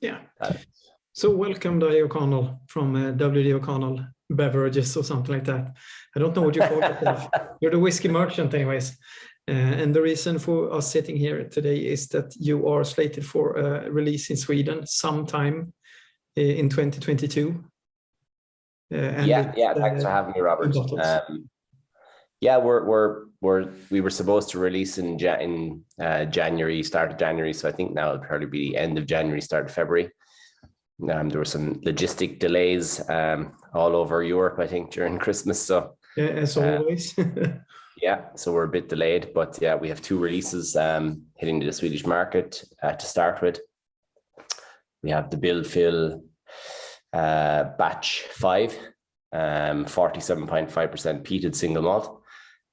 Yeah. Uh, So welcome, Daitih O'Connell from WD O'Connell Beverages or something like that. I don't know what you call yourself. You're the whiskey merchant anyways. And the reason for us sitting here today is that you are slated for a release in Sweden sometime in 2022. Thanks for having me, Robert. We were supposed to release in January, start of January. So I think now it'll probably be end of January, start of February. There were some logistic delays all over Europe, I think, during Christmas. So yeah, as always. So we're a bit delayed, but yeah, we have two releases hitting the Swedish market to start with. We have the Bill Fill batch 5, 47.5% peated single malt,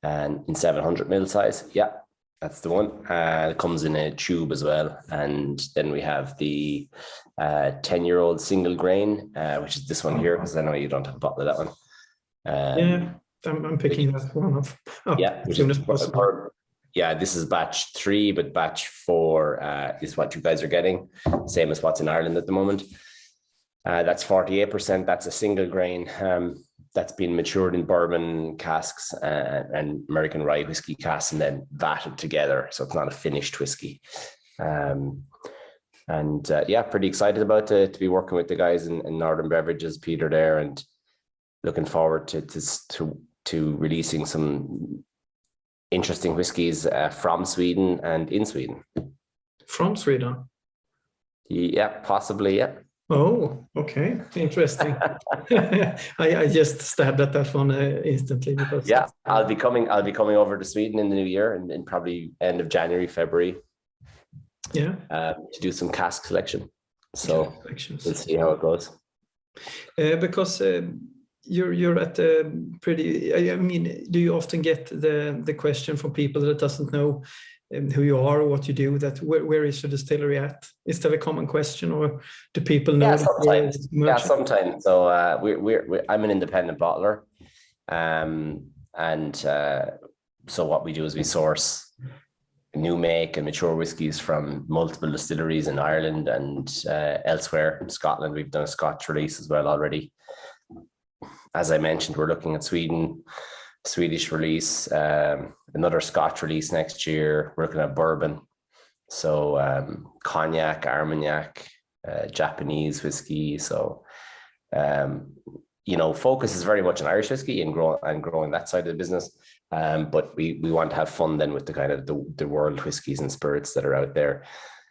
and in 700 ml size. Yeah, that's the one. It comes in a tube as well. And then we have the 10-year-old single grain, which is this one here, because I know you don't have a bottle of that one. I'm picking that one up as soon as possible. Yeah, this is batch 3, but batch 4 is what you guys are getting, same as what's in Ireland at the moment. That's 48%. That's a single grain that's been matured in bourbon casks and American rye whiskey casks, and then vatted together. So it's not a finished whiskey. Pretty excited about to be working with the guys in Northern Beverages, Peter there, and looking forward to releasing some interesting whiskies from Sweden and in Sweden. From Sweden? Yeah, possibly, yeah. Oh, okay. Interesting. I just stabbed at that one instantly because I'll be coming over to Sweden in the new year and probably end of January, February. Yeah. To do some cask collection. So we'll see how it goes. Because you're at a pretty. I mean, do you often get the question from people that doesn't know who you are or what you do, that where is your distillery at? Is that a common question, or do people know? Sometimes. So I'm an independent bottler, so what we do is we source new make and mature whiskies from multiple distilleries in Ireland and elsewhere. In Scotland, we've done a Scotch release as well already. As I mentioned, we're looking at Swedish release, another Scotch release next year. We're looking at bourbon, so cognac, Armagnac, Japanese whiskey. So focus is very much on Irish whiskey and growing that side of the business. But we want to have fun then with the kind of the world whiskies and spirits that are out there,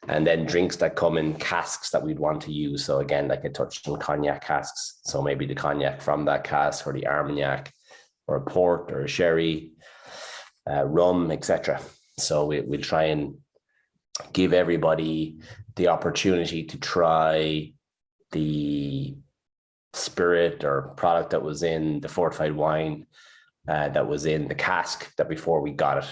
and then drinks that come in casks that we'd want to use. So again, like I touched on cognac casks, so maybe the cognac from that cask, or the Armagnac, or a port, or a sherry, rum, etc. So we'll try and give everybody the opportunity to try the spirit or product that was in the fortified wine, that was in the cask that before we got it,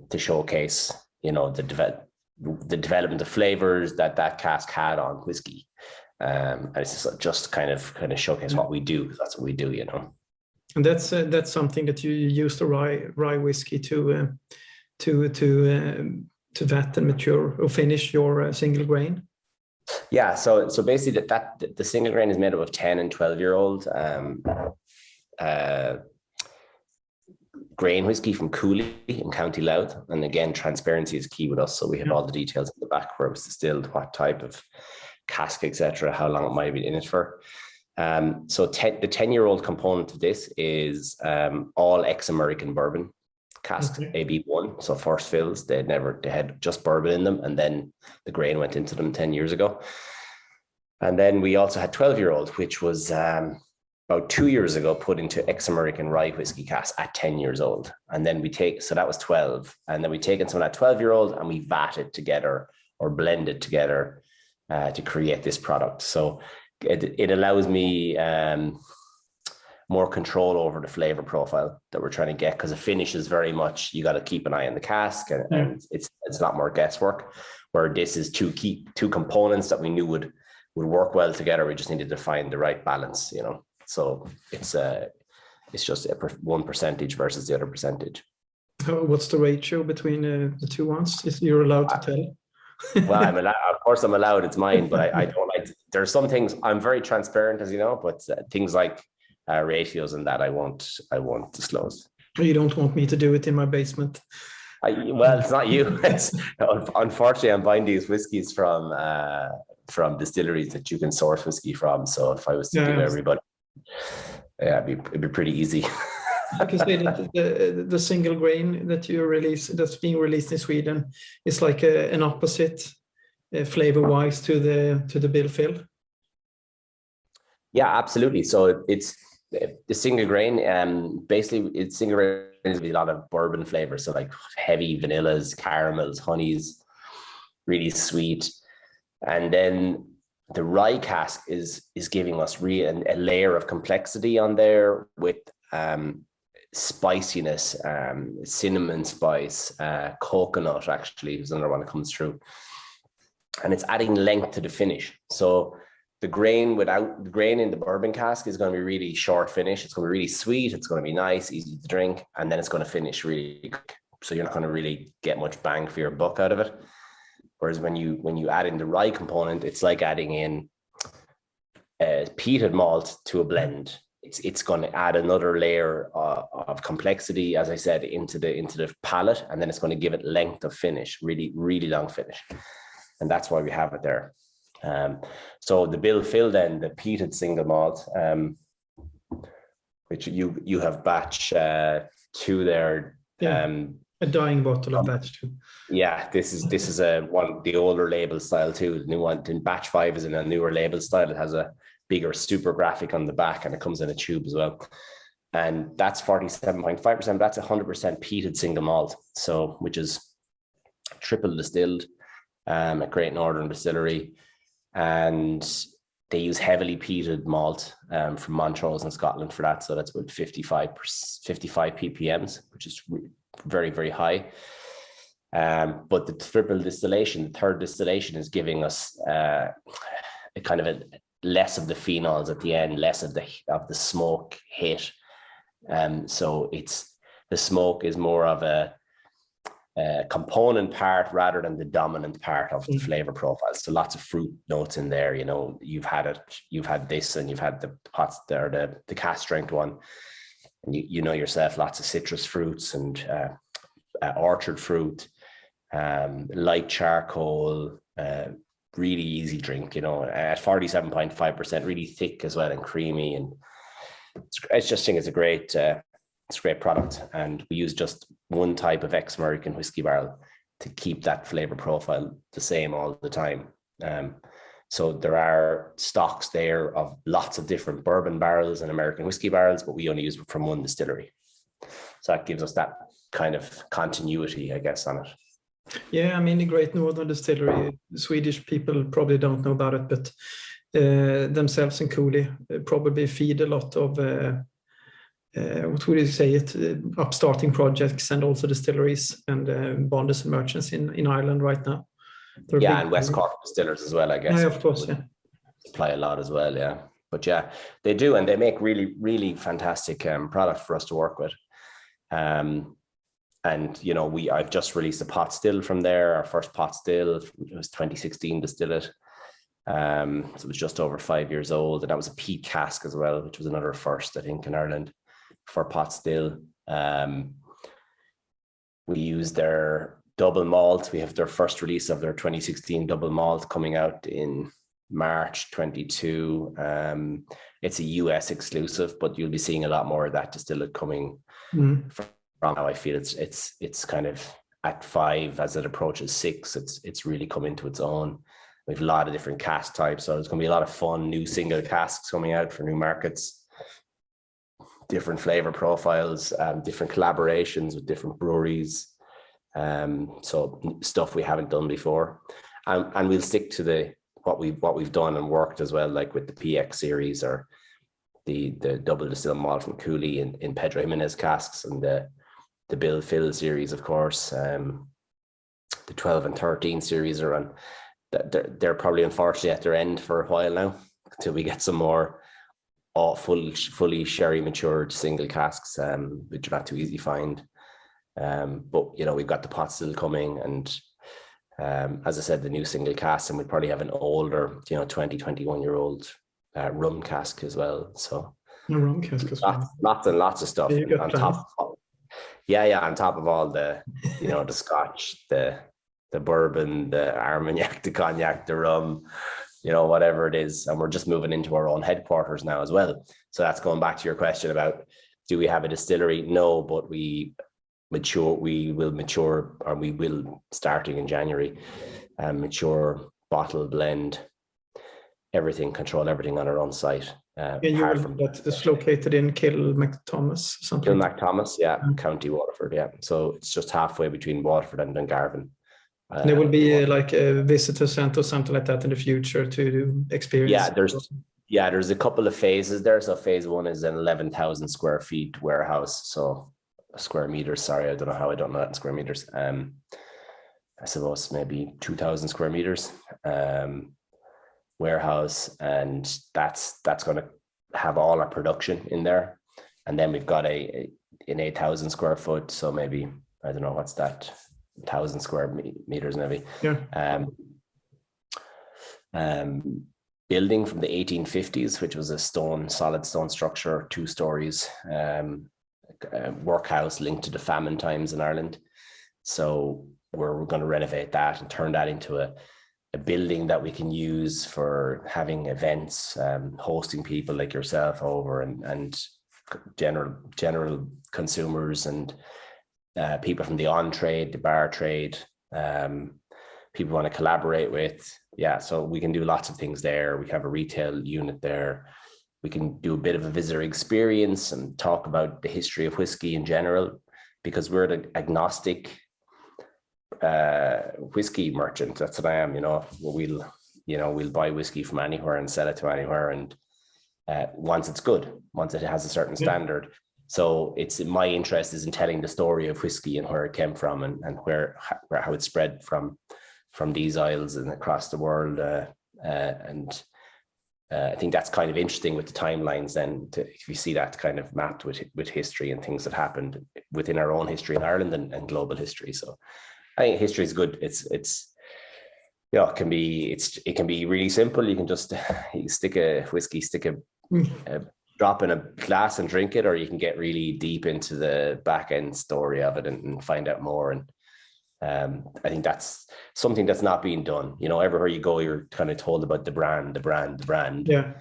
to showcase, the development of flavors that cask had on whiskey. And it's just kind of showcase what we do, because that's what we do, And that's something that you use the rye whiskey to vat and mature or finish your single grain. Yeah, so basically that the single grain is made up of 10 and 12-year-old grain whiskey from Cooley in County Louth. And again, transparency is key with us, so we have all the details in the back, where it was distilled, what type of cask, etc., how long it might have been in it for. So the 10-year-old component of this is all ex-American bourbon casks, AB1. So first fills, they had just bourbon in them, and then the grain went into them 10 years ago. And then we also had 12-year-old, which was about 2 years ago put into ex-American rye whiskey casks at 10 years old. And then so that was 12. And then we taken some of that 12-year-old and we vatted together or blended together to create this product. So it allows me more control over the flavor profile that we're trying to get, because the finish is very much, you got to keep an eye on the cask, and it's a lot more guesswork, where this is two components that we knew would work well together. We just needed to find the right balance, so it's just one percentage versus the other percentage. What's the ratio between the two ones, if you're allowed to tell? Well, I'm allowed, of course I'm allowed, it's mine, but I don't like, there's some things, I'm very transparent, as you know, but things like ratios and that I won't disclose. You don't want me to do it in my basement. Well, it's not you. It's unfortunately I'm buying these whiskies from distilleries that you can source whiskey from. So if I was to give everybody, yeah, it'd be pretty easy. You can say that the single grain that you release, that's being released in Sweden, is like an opposite flavor-wise to the bill fill. Yeah, absolutely. So it's the single grain. Basically, it's single grain is a lot of bourbon flavors. So like heavy vanillas, caramels, honeys, really sweet, and then the rye cask is giving us a layer of complexity on there with spiciness, cinnamon spice, coconut actually is another one that comes through, and it's adding length to the finish. So the grain in the bourbon cask is going to be really short finish. It's going to be really sweet. It's going to be nice, easy to drink, and then it's going to finish really quick. So you're not going to really get much bang for your buck out of it. Whereas when you add in the rye component, it's like adding in peated malt to a blend. It's going to add another layer of complexity, as I said, into the palate, and then it's going to give it length of finish, really, really long finish. And that's why we have it there. So the bill fill then, the peated single malt, which you have batch 2 there. A dying bottle of batch 2. Yeah, this is the older label style too. The new one, in batch 5 is in a newer label style. It has a bigger super graphic on the back, and it comes in a tube as well. And that's 47.5%. That's 100% peated single malt. So, which is triple distilled at Great Northern Distillery. And they use heavily peated malt from Montrose in Scotland for that. So that's about 55 ppms, which is very, very high. But the triple distillation, the third distillation, is giving us a kind of less of the phenols at the end, less of the smoke hit. So the smoke is more of a component part rather than the dominant part of the flavor profile. So lots of fruit notes in there. You know, you've had this, and you've had the pots there, the cask strength one, and you know yourself, lots of citrus fruits and orchard fruit, light charcoal, really easy drink, you know, at 47.5%, really thick as well and creamy. And I just think it's a great product. And we use just one type of ex-American whiskey barrel to keep that flavor profile the same all the time. So there are stocks there of lots of different bourbon barrels and American whiskey barrels, but we only use it from one distillery. So that gives us that kind of continuity, I guess, on it. Yeah, I mean, the Great Northern Distillery, Swedish people probably don't know about it, but themselves and Cooley probably feed a lot of, what would you say, upstarting projects and also distilleries and bonders and merchants in Ireland right now. Yeah, and West Cork distillers as well, I guess. Yeah, of course, yeah. Supply a lot as well, yeah. But yeah, they do, and they make really, really fantastic product for us to work with. And you know, I've just released a pot still from there. Our first pot still, it was 2016 distillate. So it was just over 5 years old, and that was a peat cask as well, which was another first, I think, in Ireland for pot still. We used their double malt. We have their first release of their 2016 double malt coming out in March 22. It's a US exclusive, but you'll be seeing a lot more of that distillate coming from now. I feel it's kind of at 5 as it approaches 6. It's really come into its own. We have a lot of different cask types, so there's going to be a lot of fun new single casks coming out for new markets, different flavor profiles, different collaborations with different breweries. So stuff we haven't done before, and we'll stick to what we've done and worked as well, like with the PX series or the double distilled malt from Cooley in Pedro Jimenez casks, and the Bill Fill series, of course. The 12 and 13 series are on. They're probably unfortunately at their end for a while now until we get some more fully sherry matured single casks, which are not too easy to find. But you know, we've got the pot still coming, and As I said, the new single cask, and we probably have an older, 20, 21-year-old rum cask as well. So No rum cask as well. Lots and lots of stuff Yeah, you got on plans. top. Yeah, on top of all the, the Scotch, the bourbon, the Armagnac, the cognac, the rum, whatever it is. And we're just moving into our own headquarters now as well. So that's going back to your question about, do we have a distillery? No, but we will starting in January, mature, bottle, blend, control everything on our own site. That's located in Kilmacthomas, something. Kilmacthomas, yeah, County Waterford, yeah. So it's just halfway between Waterford and Dungarvan. There will be like a visitor center or something like that in the future to experience. Yeah, there's a couple of phases there. So phase 1 is an 11,000 square feet warehouse. So square meters, sorry, I don't know that in square meters. I suppose maybe 2,000 square meters warehouse, and that's going to have all our production in there. And then we've got an 8,000 square foot, so maybe, I don't know, what's that, 1,000 square meters maybe. Yeah. Building from the 1850s, which was a solid stone structure, 2 stories, workhouse linked to the famine times in Ireland. So we're going to renovate that and turn that into a building that we can use for having events, hosting people like yourself over, and general consumers, and people from the on-trade, the bar trade, people want to collaborate with. Yeah, so we can do lots of things there. We have a retail unit there. We can do a bit of a visitor experience and talk about the history of whiskey in general, because we're an agnostic whiskey merchant. That's what I am. We'll buy whiskey from anywhere and sell it to anywhere, and once it's good, once it has a certain standard. So my interest is in telling the story of whiskey and where it came from, and how it spread from these isles and across the world. I think that's kind of interesting with the timelines then, if you see that kind of mapped with history and things that happened within our own history in Ireland and global history. So I think history is good. It can be really simple. You can just stick a drop in a glass and drink it, or you can get really deep into the back end story of it and find out more. And I think that's something that's not being done. Everywhere you go, you're kind of told about the brand. Yeah.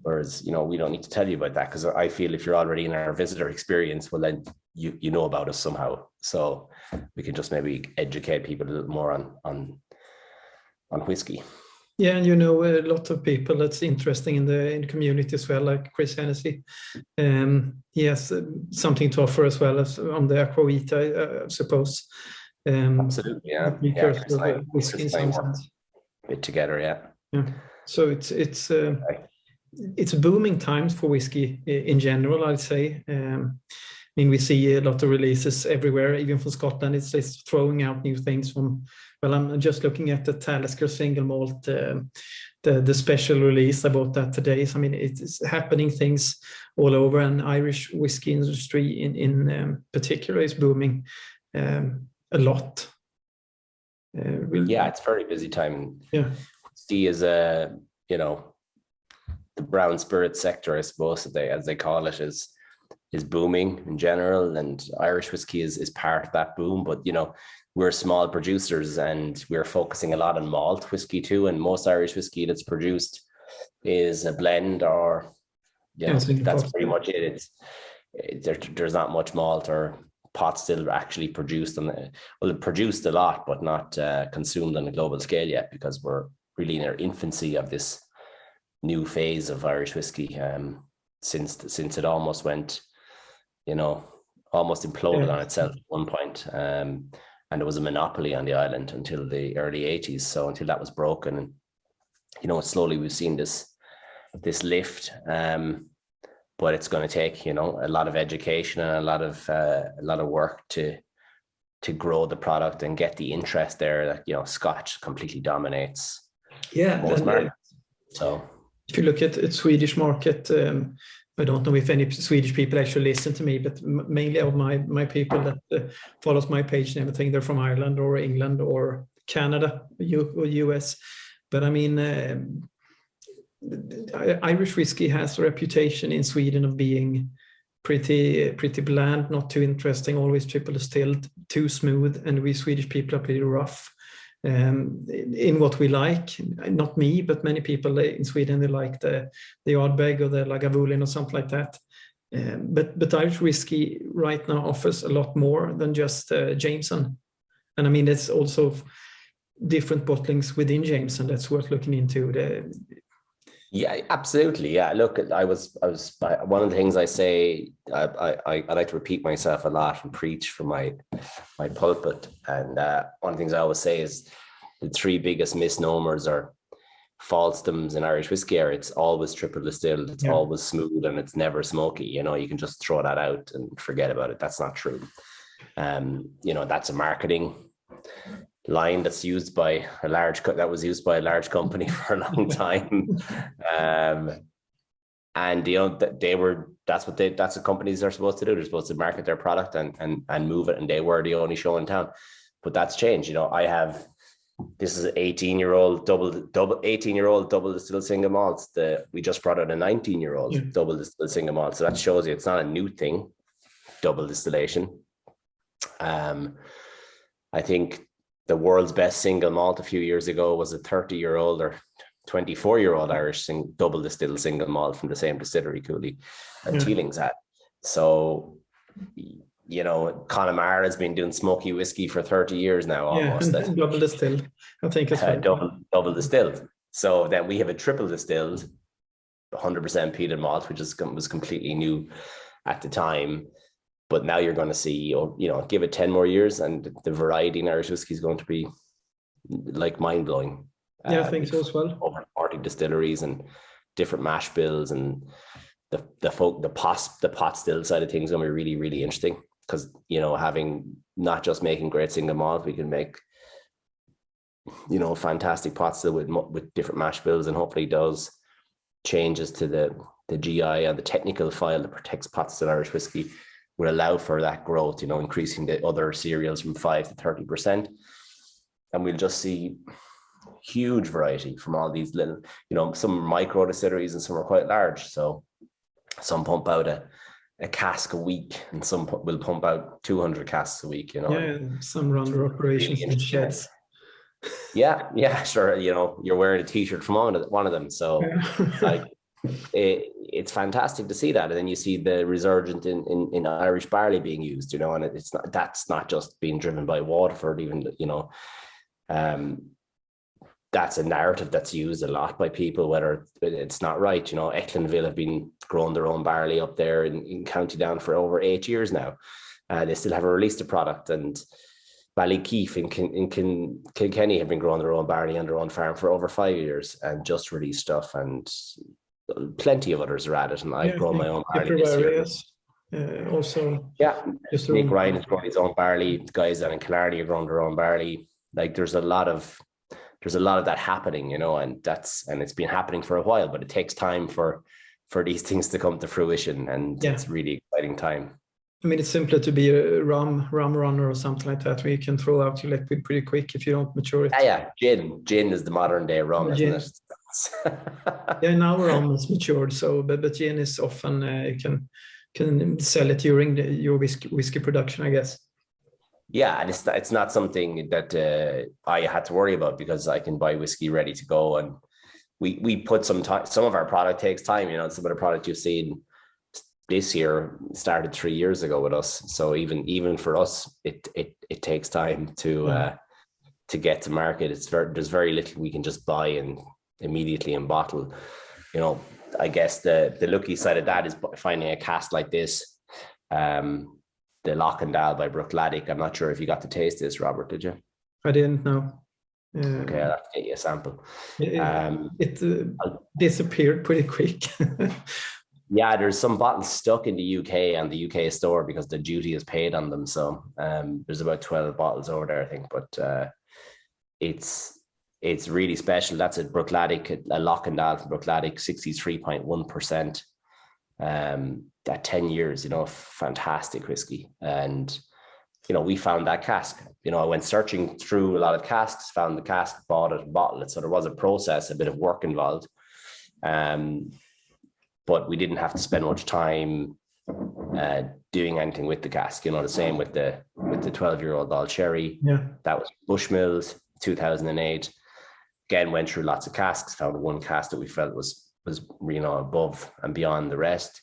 Whereas, we don't need to tell you about that, because I feel if you're already in our visitor experience, well, then you know about us somehow. So we can just maybe educate people a little more on whiskey. Yeah, and a lot of people that's interesting in the community as well, like Chris Hennessy. He has something to offer as well as on the Aquavita, I suppose. Absolutely, yeah. Whiskey in some sense. Bit together, yeah. So it's booming times for whiskey in general, I'd say. We see a lot of releases everywhere, even from Scotland. It's throwing out new things from. Well, I'm just looking at the Talisker single malt, the special release. I bought that today. So, it's happening things all over, and Irish whiskey industry in particular is booming a lot. It's a very busy time. Yeah. Whiskey is the brown spirit sector, I suppose, as they call it, is booming in general, and Irish whiskey is part of that boom. But we're small producers, and we're focusing a lot on malt whiskey too, and most Irish whiskey that's produced is a blend, or that's pretty much it. There's not much malt or pot still actually produced, produced a lot, but not consumed on a global scale yet, because we're really in our infancy of this new phase of Irish whiskey, since it almost went, almost imploded on itself at one point, and there was a monopoly on the island until the early 80s. So until that was broken, and slowly we've seen this lift, but it's going to take a lot of education and a lot of work to grow the product and get the interest there. That Scotch completely dominates most markets. So if you look at Swedish market, I don't know if any Swedish people actually listen to me, but mainly of my people that follows my page and everything, they're from Ireland or England or Canada or US. But I mean, Irish whiskey has a reputation in Sweden of being pretty bland, not too interesting, always triple distilled, too smooth, and we Swedish people are pretty rough in what we like. Not me, but many people in Sweden, they like the Ardbeg or the Lagavulin or something like that. But Irish whiskey right now offers a lot more than just Jameson. And I mean, it's also different bottlings within Jameson that's worth looking into. Yeah, absolutely. Yeah, look, I was one of the things I say, I like to repeat myself a lot and preach from my pulpit. And one of the things I always say is the three biggest misnomers are falsedoms in Irish whiskey are it's always triple distilled, it's always smooth, and it's never smoky. You know, you can just throw that out and forget about it. That's not true. You know, that's a marketing line that's used by a large company for a long time. And you know that that's what companies are supposed to do. They're supposed to market their product and move it, and they were the only show in town. But that's changed. You know, this is an 18-year-old double distilled single malt. We just brought out a 19-year-old double distilled single malt. So that shows you it's not a new thing, double distillation. I think the world's best single malt a few years ago was a 30-year-old or 24-year-old Irish double distilled single malt from the same distillery, Cooley and Teeling's at. So, you know, Connemara has been doing smoky whiskey for 30 years now, almost. Yeah, double distilled, I think it's double distilled. So then we have a triple distilled, 100% peated malt, which was completely new at the time. But now you're going to see, you know, give it 10 more years and the variety in Irish whiskey is going to be like mind blowing. Yeah, I think so as well. Over 40 distilleries and different mash bills, and the pot still side of things is going to be really, really interesting because, you know, having not just making great single malt, we can make, you know, fantastic pot still with different mash bills, and hopefully does changes to the GI and the technical file that protects pot still Irish whiskey will allow for that growth, you know, increasing the other cereals from 5 to 30%. And we'll just see huge variety from all these little, you know, some micro distilleries and some are quite large. So some pump out a cask a week and some will pump out 200 casks a week, you know. Yeah, some run their operations in sheds. Yeah, sure. You know, you're wearing a t-shirt from one of them. So like, it's fantastic to see that, and then you see the resurgent in Irish barley being used, you know, and that's not just being driven by Waterford, even, you know, that's a narrative that's used a lot by people, whether it's not right. You know, Ecklandville have been growing their own barley up there in County Down for over 8 years now. They still haven't released a product, and Ballykeefe in Kilkenny have been growing their own barley on their own farm for over 5 years and just released stuff, and plenty of others are at it, and I've grown my own barley this year. Also, Nick Ryan has grown his own barley. The guys down in Killarney are growing their own barley. Like there's a lot of that happening, you know, and it's been happening for a while, but it takes time for these things to come to fruition, and it's really exciting time. I mean, it's simpler to be a rum runner or something like that, where you can throw out your liquid pretty quick if you don't mature it. Gin is the modern day rum, isn't it? Yeah, now rum is matured, so but gin is often you can sell it during your whiskey production, I guess. Yeah, and it's not something that I had to worry about because I can buy whiskey ready to go, and we put some time. Some of our product takes time, you know. Some of the product you've seen this year started 3 years ago with us, so even for us, it takes time to get to market. There's very little we can just buy and immediately in bottle, you know. I guess the lucky side of that is finding a cask like this, the Loch and Dal by Bruichladdich. I'm not sure if you got to taste this, Robert, did you? I didn't know. Okay, I'll have to get you a sample. It disappeared pretty quick. Yeah, there's some bottles stuck in the UK and the UK store because the duty is paid on them. So there's about 12 bottles over there, I think. But it's really special. That's a Bruichladdich, a Loch and Dal from Bruichladdich, 63.1%. At 10 years, you know, fantastic whiskey. And we found that cask. I went searching through a lot of casks, found the cask, bought it, bottled it. So there was a process, a bit of work involved. But we didn't have to spend much time doing anything with the cask. The same with the 12-year-old All Sherry. Yeah. That was Bushmills, 2008. Again, went through lots of casks, found one cask that we felt was above and beyond the rest.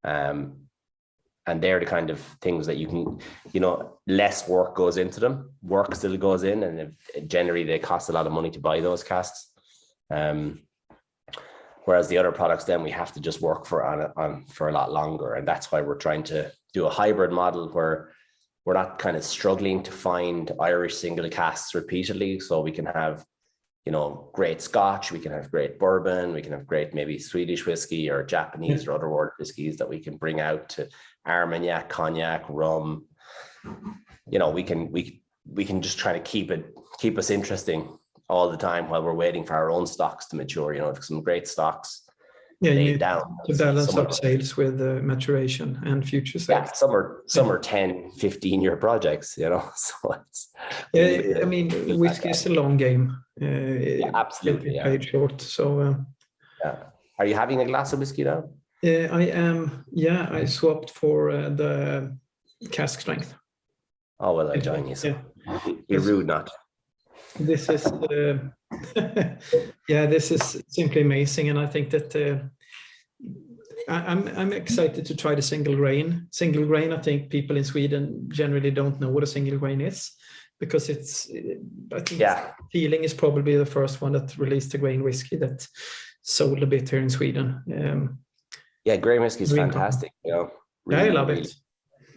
And they're the kind of things that you can, less work goes into them. Work still goes in, and generally they cost a lot of money to buy those casks. Whereas the other products, then we have to just work for a lot longer. And that's why we're trying to do a hybrid model where we're not kind of struggling to find Irish single casks repeatedly. So we can have, great Scotch, we can have great bourbon, we can have great maybe Swedish whiskey or Japanese or other world whiskies that we can bring out to Armagnac, cognac, rum. We can just try to keep us interesting all the time while we're waiting for our own stocks to mature. Some great stocks. Yeah, you need to balance up sales with maturation and future sales. Yeah, some are 10, 15-year projects, So it's whiskey is a long game. Absolutely. Paid short. So Are you having a glass of whiskey now? I am. Yeah, I swapped for the cask strength. Oh well, I join you. So. Yeah. You're rude, not. This is this is simply amazing, and I think that I'm excited to try the single grain. Single grain, I think people in Sweden generally don't know what a single grain is, because I think Feeling is probably the first one that released a grain whiskey that sold a bit here in Sweden. Grain whiskey is fantastic. Really, I love it.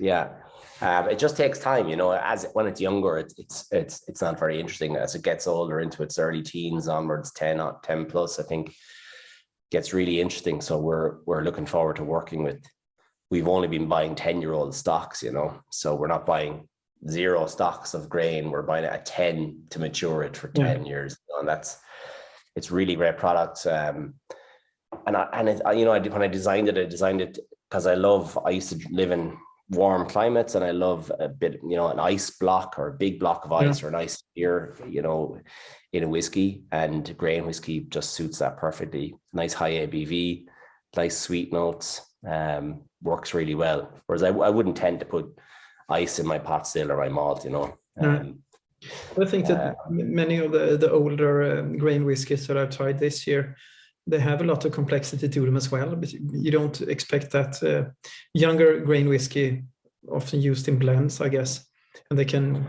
Yeah. It just takes time, as when it's younger, it's not very interesting. As it gets older, into its early teens onwards, 10 plus, I think gets really interesting. So we're looking forward to working with. We've only been buying 10-year-old stocks, so we're not buying 0 stocks of grain. We're buying it at 10 to mature it for 10 years, and it's really great products. When I designed it because I used to live in warm climates, and I love a bit, an ice block or a big block of ice or an ice beer, in a whiskey, and grain whiskey just suits that perfectly. Nice high ABV, nice sweet notes, works really well. Whereas I wouldn't tend to put ice in my pot still or my malt, I think that many of the older grain whiskies that I've tried this year, they have a lot of complexity to them as well, but you don't expect that. Younger grain whiskey, often used in blends, I guess, and they can.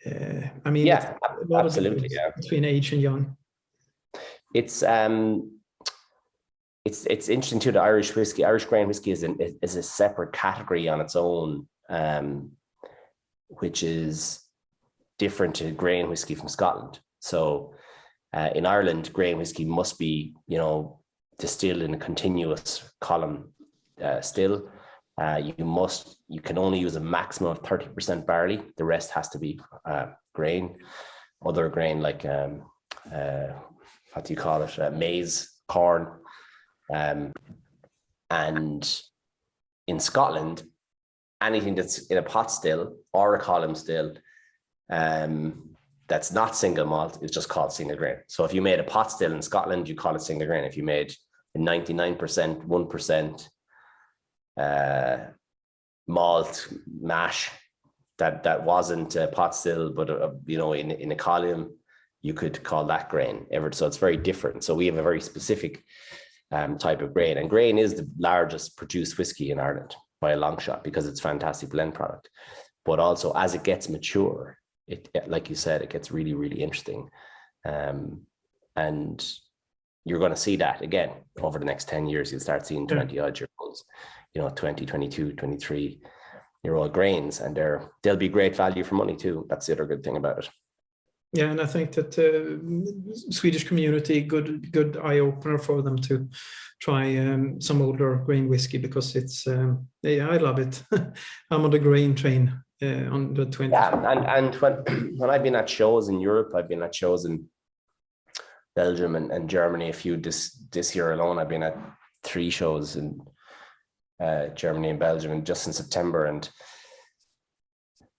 Absolutely, between age and young. It's interesting too. The Irish whiskey, Irish grain whiskey, is a separate category on its own, which is different to grain whiskey from Scotland. So. In Ireland, grain whiskey must be, distilled in a continuous column still. You can only use a maximum of 30% barley. The rest has to be grain, other grain like what do you call it? Maize, corn, and in Scotland, anything that's in a pot still or a column still, that's not single malt is just called single grain. So if you made a pot still in Scotland, you call it single grain. If you made a 99%, 1% malt mash that wasn't a pot still, but in a column, you could call that grain. So it's very different. So we have a very specific type of grain, and grain is the largest produced whiskey in Ireland by a long shot, because it's a fantastic blend product. But also, as it gets mature, it, like you said, it gets really, really interesting. And you're going to see that again over the next 10 years. You'll start seeing 20 odd year olds, 20, 22, 23-year-old grains, and they'll be great value for money too. That's the other good thing about it. Yeah, and I think that Swedish community, good eye opener for them to try some older grain whiskey, because it's I love it. I'm on the grain train on the 20. Yeah, and when I've been at shows in Europe, I've been at shows in Belgium and Germany. A few this year alone, I've been at 3 shows in Germany and Belgium, and just in September. And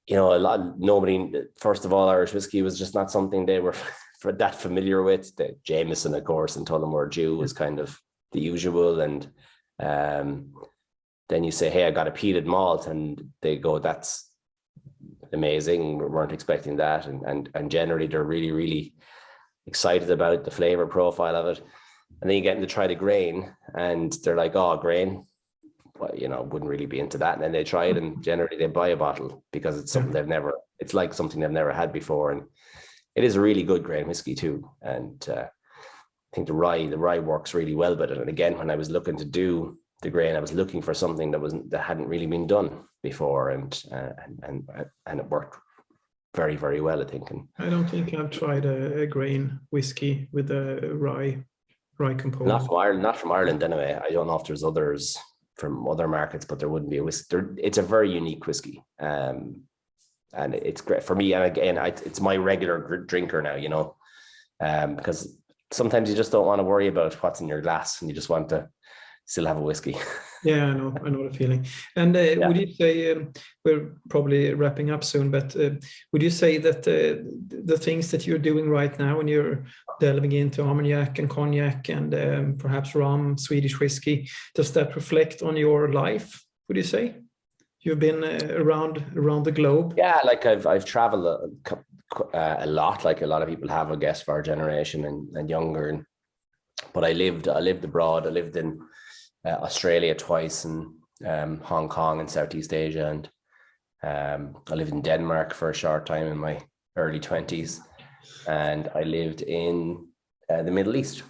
you know, nobody, first of all, Irish whiskey was just not something they were for that familiar with. The Jameson, of course, and Tullamore Dew was kind of the usual. And then you say, hey, I got a peated malt, and they go, that's amazing. We weren't expecting that. And generally they're really, really excited about the flavor profile of it. And then you get them to try the grain, and they're like, oh, grain, well, you know, wouldn't really be into that. And then they try it, and generally they buy a bottle because it's something it's like something they've never had before. And it is a really good grain whiskey too. And I think the rye works really well with it. And again, when I was looking to do the grain, I was looking for something that hadn't really been done before, and it worked very, very well, I think. And I don't think I've tried a grain whiskey with a rye component. Not from Ireland anyway. I don't know if there's others from other markets, but there wouldn't be a whiskey. It's a very unique whiskey, and it's great for me. And again, it's my regular drinker now, you know, because sometimes you just don't want to worry about what's in your glass, and you just want to still have a whiskey. Yeah, I know the feeling. And would you say, we're probably wrapping up soon, but would you say that the things that you're doing right now, when you're delving into Armagnac and cognac and perhaps rum, Swedish whiskey, does that reflect on your life, would you say? You've been around the globe. Yeah, like I've traveled a lot, like a lot of people have, I guess, for our generation and younger. But I lived abroad. I lived in Australia twice, and Hong Kong and Southeast Asia, and I lived in Denmark for a short time in my early 20s, and I lived in the Middle East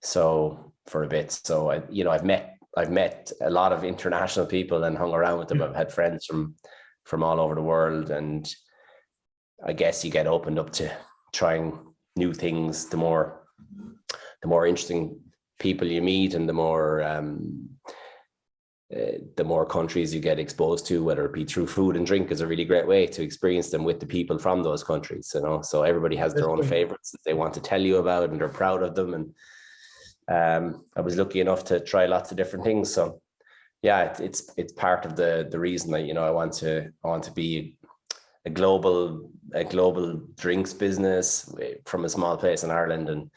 so for a bit. So I've met a lot of international people and hung around with them. I've had friends from all over the world, and I guess you get opened up to trying new things the more interesting people you meet, and the more countries you get exposed to, whether it be through food and drink, is a really great way to experience them with the people from those countries, you know. So everybody has their own favorites that they want to tell you about, and they're proud of them. And I was lucky enough to try lots of different things. So yeah, it's part of the reason that, you know, I want to be a global drinks business from a small place in Ireland, and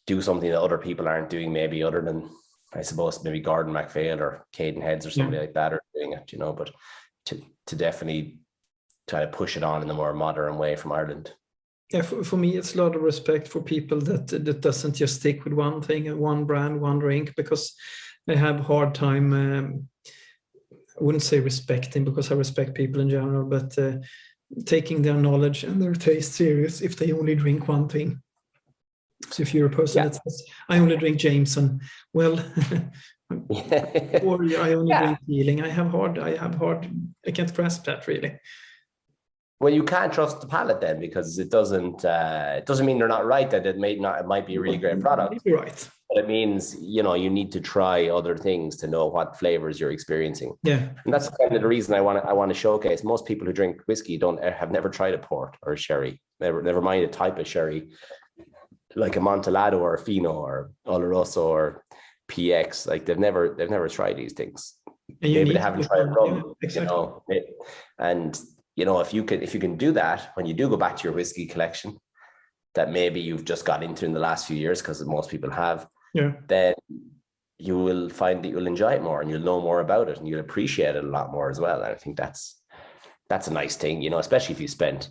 do something that other people aren't doing, maybe, other than, I suppose, maybe Gordon MacPhail or Caden Heads or somebody like that are doing it, you know. But to definitely try to push it on in a more modern way from Ireland. Yeah, for me, it's a lot of respect for people that doesn't just stick with one thing, one brand, one drink, because I have a hard time, I wouldn't say respecting, because I respect people in general, but taking their knowledge and their taste serious if they only drink one thing. So if you're a person that says, I only drink Jameson, well, or I only drink Healing, I can't grasp that, really. Well, you can't trust the palate then, because it doesn't mean they're not right, that it might be a really great product. You're right. But it means, you know, you need to try other things to know what flavors you're experiencing. Yeah. And that's kind of the reason I want to showcase. Most people who drink whiskey have never tried a port or a sherry, never mind a type of sherry, like a Montellado or a Fino or Oloroso or PX. Like they've never tried these things. Maybe they haven't tried rum, exactly. You know. And you know, if you can do that when you do go back to your whiskey collection, that maybe you've just got into in the last few years, because most people have, then you will find that you'll enjoy it more, and you'll know more about it, and you'll appreciate it a lot more as well. And I think that's a nice thing, you know, especially if you spent,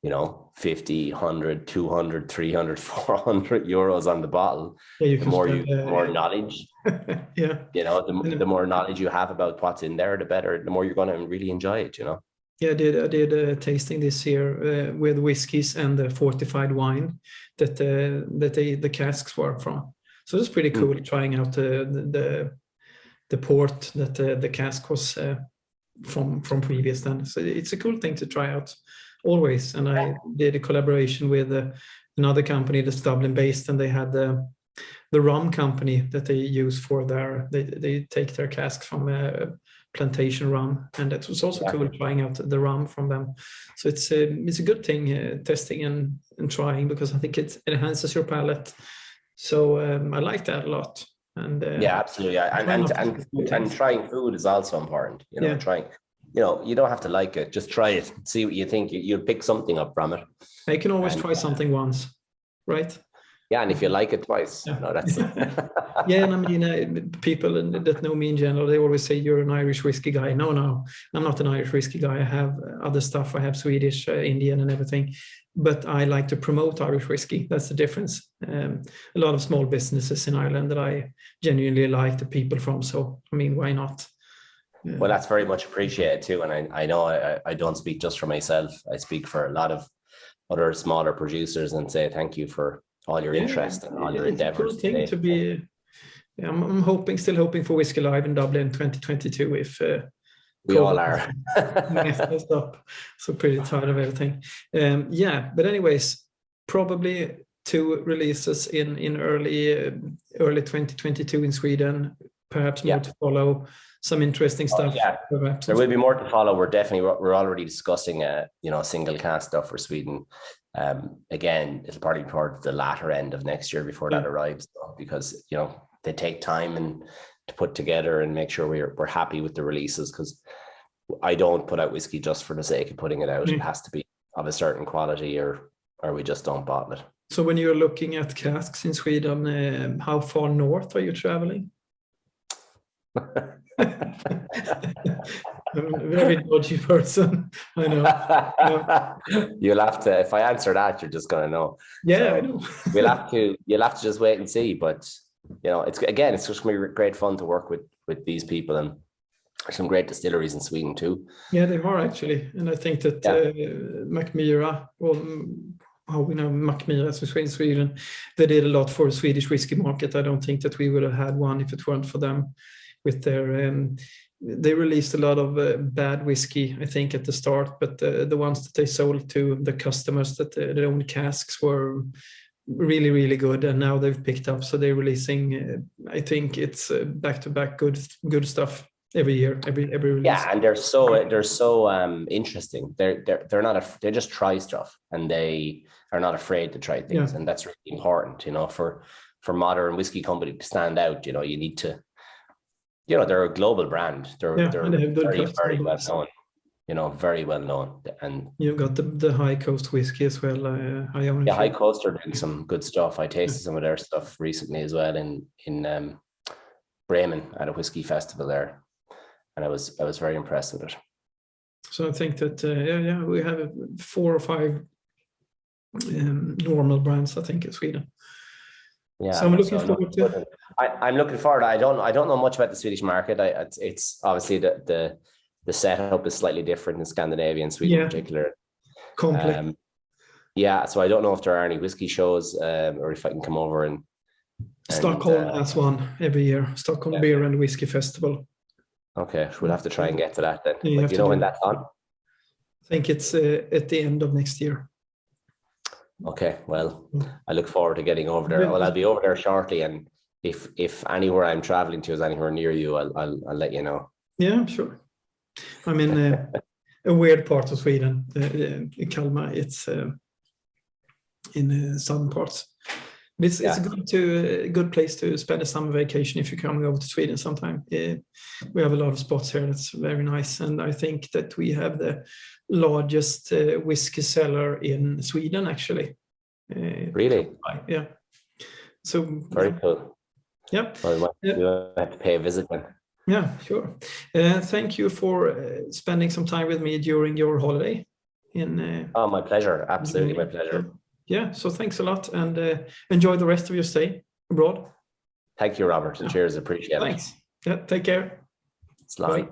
you know, 50, 100, 200, 300, 400 euros on the bottle. The more knowledge, you know, the more knowledge you have about what's in there, the better, the more you're going to really enjoy it, you know. Yeah, I did a tasting this year with whiskeys and the fortified wine that the casks were from. So it's pretty cool trying out the port that the cask was from previous then. So it's a cool thing to try out always. And I did a collaboration with another company that's Dublin based, and they had the rum company that they use for they take their casks from plantation rum, and it was also cool trying out the rum from them. So it's a good thing, testing and trying, because I think it enhances your palate. So I like that a lot. And absolutely. And trying food is also important, you know. you don't have to like it. Just try it. See what you think. You'll pick something up from it. I can always And, try something once, right? yeah, and if you like it twice, Yeah. no, that's Yeah, and I mean, people that know me in general, they always say you're an Irish whiskey guy. No, I'm not an Irish whiskey guy. I have other stuff. I have Swedish, Indian, and everything. But I like to promote Irish whiskey. That's the difference. A lot of small businesses in Ireland that I genuinely like the people from. So, I mean, why not? Well, that's very much appreciated too. And I know I don't speak just for myself. I speak for a lot of other smaller producers and say thank you for all your interest and all your endeavors. It's a cool thing to be. Yeah, I'm still hoping for Whiskey Live in Dublin 2022. If we all are. messed up, so pretty tired of everything. Yeah, but anyways, probably 2 releases in early 2022 in Sweden. Perhaps more to follow. Some interesting stuff. There will be more to follow. We're already discussing single cask stuff for Sweden. Again, it'll probably be toward the latter end of next year before that arrives, because they take time and to put together and make sure we're happy with the releases, because I don't put out whiskey just for the sake of putting it out. It has to be of a certain quality, or we just don't bottle it. So when you're looking at casks in Sweden, how far north are you traveling? I'm a very dodgy person. I know. You'll have to, if I answer that, you're just gonna know. Yeah, so I know. You'll have to just wait and see. But it's just gonna be great fun to work with these people, and there's some great distilleries in Sweden too. Yeah, they are actually, and I think that Mackmyra, how we know Mackmyra as we say in Sweden, they did a lot for the Swedish whiskey market. I don't think that we would have had one if it weren't for them. With their, they released a lot of bad whiskey, I think, at the start, but the ones that they sold to the customers that their own casks were really, really good, and now they've picked up. So they're releasing, I think it's back-to-back good stuff every year, every release. Yeah, and they're so interesting. They just try stuff, and they are not afraid to try things, and that's really important. For modern whiskey company to stand out, you need to. They're a global brand. They're very well known. Very well known. And you've got the High Coast whiskey as well. High Coast are doing some good stuff. I tasted some of their stuff recently as well in Bremen at a whiskey festival there, and I was very impressed with it. So I think that we have 4 or 5 normal brands, I think, in Sweden. Yeah, so I'm looking forward to it. I'm looking forward. I don't know much about the Swedish market. It's obviously the setup is slightly different in Scandinavia and Sweden in particular. Complex. So I don't know if there are any whiskey shows, or if I can come over and Stockholm has one every year. Stockholm Beer and Whiskey Festival. Okay, we'll have to try and get to that then. Do you know when that's on? I think it's at the end of next year. Okay, well, I look forward to getting over there. Well, I'll be over there shortly, and if anywhere I'm traveling to is anywhere near you, I'll let you know. Yeah, sure. I'm in a weird part of Sweden, Kalmar. It's in the southern parts. It's a good place to spend a summer vacation if you're coming over to Sweden sometime. We have a lot of spots here that's very nice, and I think that we have the largest whiskey cellar in Sweden, actually. Really? Yeah. So very cool. Yeah. Well, you have to pay a visit then. Yeah, sure. Thank you for spending some time with me during your holiday. My pleasure. Absolutely, my pleasure. Yeah, so thanks a lot, and enjoy the rest of your stay abroad. Thank you, Robert. Cheers. Appreciate it. Thanks. Yeah, take care. Bye.